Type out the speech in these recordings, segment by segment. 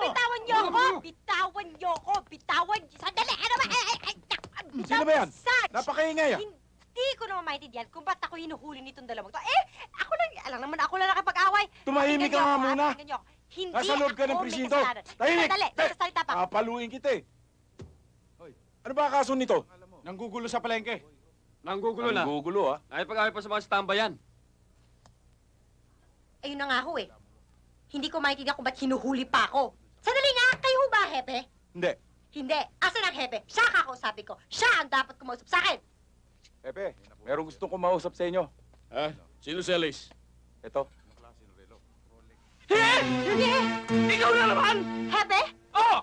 bitawan niyo ako! Bitawan niyo ako! Bitawan! Sandali! Ano ba? Sino ba yan? Napakaingay ah! Hindi ko naman maintindihan kung ba't ako hinuhuli nitong dalawang to. Ako lang, alam naman ako lang nakapag-away. Tumahimik ka nga muna! Hindi nasa loob ka ng ako may presinto! kasalanan. Tahimik! Sandali, nagsasalita pa. Papaluin kita eh! Ano ba kaso nito? Nanggugulo sa palengke. Nanggugulo na. Nanggugulo ah. Ay pag-away pa sa mga stambayan. Ayun na nga ho eh. Hindi ko maintindihan kung ba't hinuhuli pa ako. Sandali nga, kayo ho ba, Hepe? Hindi. Hindi. Asan ang Hepe? Siya kakausapin ko. Siya ang dapat kumausap sa akin. Pepe, meron gusto kong mausap sa inyo. Ha? Sino si Alice? Ito. Hindi! Ikaw na naman! Hepe? Oo!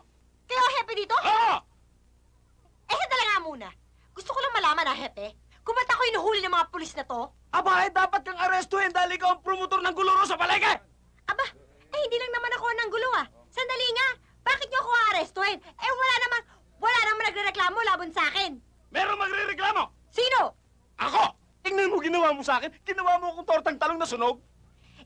Kayo ang Hepe dito? Oo! Sandali nga muna. Gusto ko lang malaman, Hepe, kung ba't ako hinuhuli ng mga pulis na to? Aba, dapat kang arestuhin dahil ikaw ang promotor ng guluro sa palengke! Aba, hindi lang naman ako ng gulo ah. Sandali nga, bakit niyo ako aarestuhin? Wala naman nagrereklamo laban sa akin. Meron magre-reklamo! Sino? Ako! Tingnan mo ginawa mo sa akin. Ginawa mo akong tortang talong na sunog.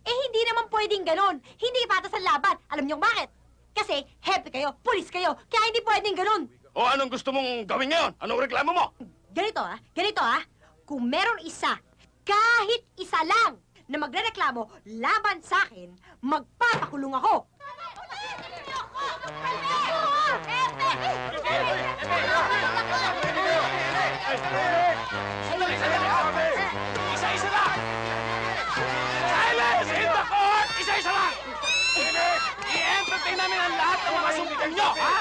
Hindi naman pwedeng ganon. Hindi patas ang laban. Alam niyo bakit? Kasi hepe kayo, pulis kayo, kaya hindi pwedeng ganon. O anong gusto mong gawin ngayon? Anong reklamo mo? Ganito ah. Kung meron isa, kahit isa lang, na magrereklamo laban sa akin, magpapakulong ako. Isa-isa lang! Silence in the court! Isa-isa lang! I-entertain namin ang lahat ng mga sumbong nyo, ha?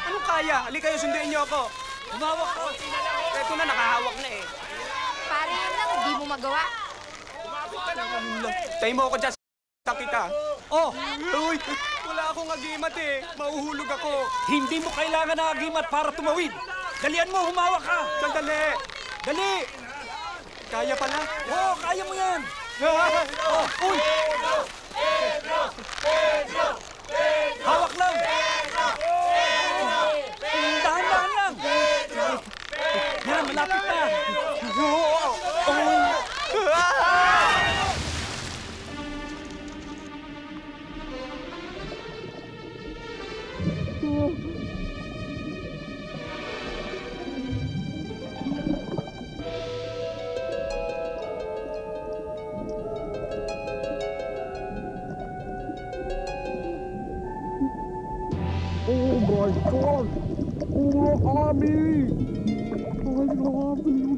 Ano kaya? Halika kayo, sunduin niyo ako. Humawak ko. Ito na, nakahawak na eh. Pare yan lang, hindi mo magawa. Tayo mo ako dyan, sa kita. Oh! Uy! Wala akong agimat eh. Mauhulog ako. Hindi mo kailangan ng agimat para tumawid. Dalian mo, humawak ka. Sandali. Dali! Kaya pala? Oo, kaya mo yan. Oh, uy! Hawak lang! Dahan-dahan lang! Yan, malapit na! Oh my God! Puro army! I love you!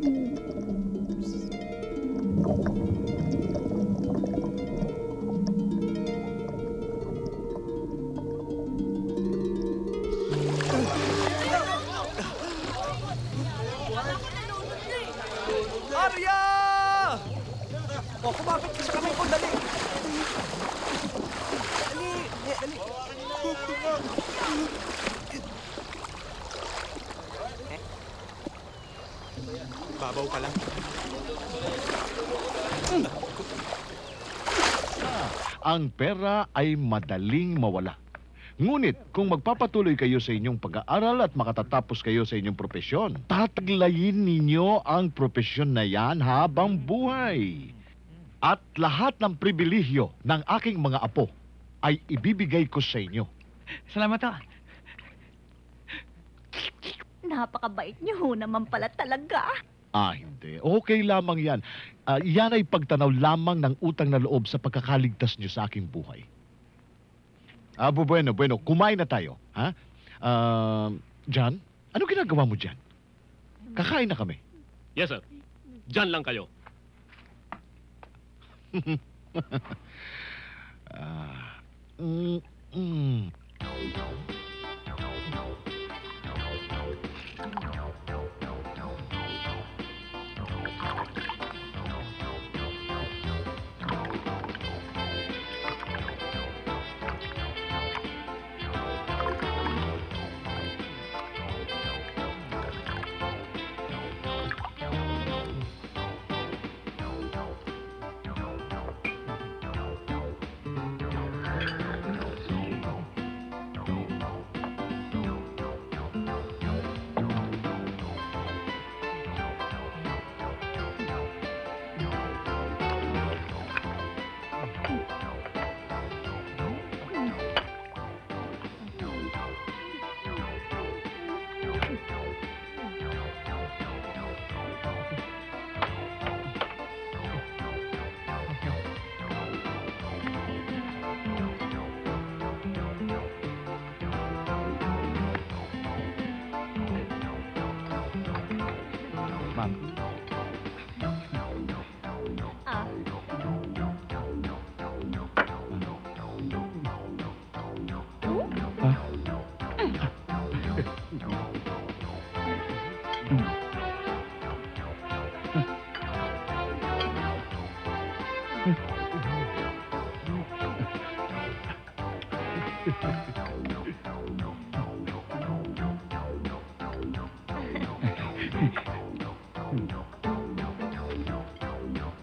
Arya! O, kumapit ka sa kamay ko, dali! Dali! Babaw ka lang. Ang pera ay madaling mawala. Ngunit kung magpapatuloy kayo sa inyong pag-aaral at makatatapos kayo sa inyong propesyon, tataglayin ninyo ang propesyon na yan habang buhay. At lahat ng pribilehyo ng aking mga apo ay ibibigay ko sa inyo. Salamat ah. Napakabait niyo naman pala talaga. Hindi. Okay lamang yan. Yan ay pagtanaw lamang ng utang na loob sa pagkakaligtas niyo sa aking buhay. Bueno. Kumain na tayo. Ha? John, ano ginagawa mo dyan? Kakain na kami. Yes, sir. Diyan lang kayo.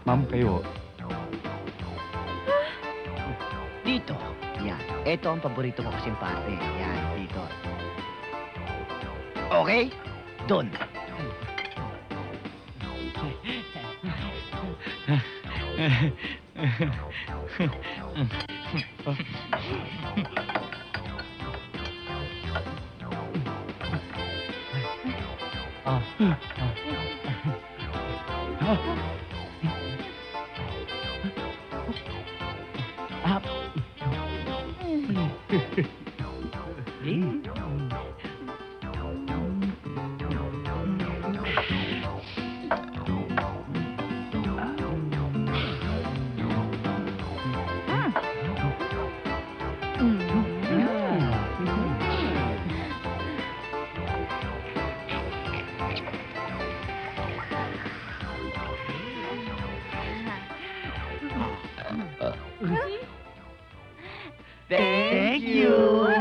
Ma'am, kayo. Dito. Yan. Ito ang paborito ko kasing parte. Yan, dito. Okay? Doon. Thank you.